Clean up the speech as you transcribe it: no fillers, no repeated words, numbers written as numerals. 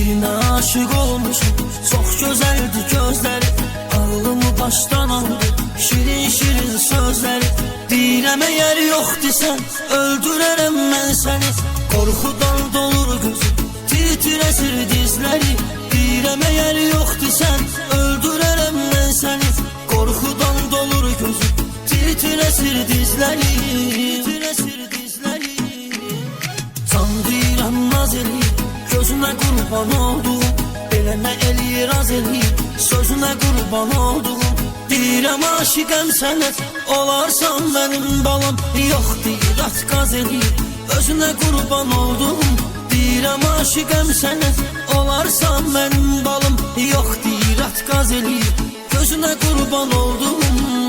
Birine aşık olmuşum, çok güzeldi gözleri. Ağlımı baştan aldı, şirin şirin sözleri. Deyirəm eğer yoktu sen, öldürərəm mən səni. Korkudan dolur gözüm, tir-tir əsir dizləri. Deyirəm eğer yoktu sen, öldürərəm mən səni. Korkudan dolur gözüm, tir-tir əsir dizləri. Can deyirəm naz eləyir, gözünə qurban olduğum. Beləmə eləyir az eləyir, sözünə qurban olduğum. Deyirəm aşiqəm sənə, olarsan mənim balam. Yox deyir at qaz eləyir, özünə qurban olduğum. Deyirəm aşiqəm sənə, olarsan mənim balım. Yox deyir at qaz eləyir, gözünə qurban olduğum.